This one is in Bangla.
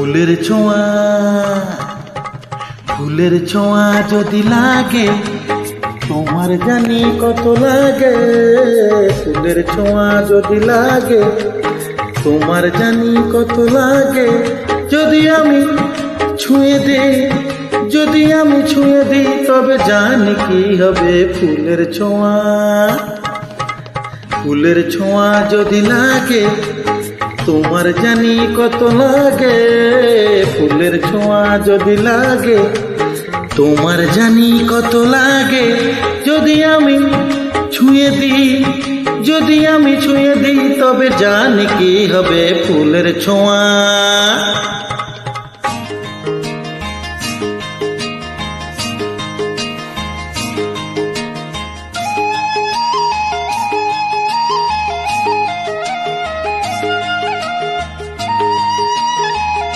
ফুলের ছোঁয়া, ফুলের ছোঁয়া যদি লাগে তোমার জানি কত লাগে। ফুলের ছোঁয়া যদি লাগে তোমার জানি কত লাগে। যদি আমি ছুঁয়ে দিই, যদি আমি ছুঁয়ে দিই তবে জানি কি হবে। ফুলের ছোঁয়া, ফুলের ছোঁয়া যদি লাগে তোমার জানি কত লাগে। ফুলের ছোঁয়া যদি লাগে তোমার জানি কত লাগে। যদি আমি ছুঁয়ে দিই, যদি আমি ছুঁয়ে দিই তবে জানি কি হবে। ফুলের ছোঁয়া।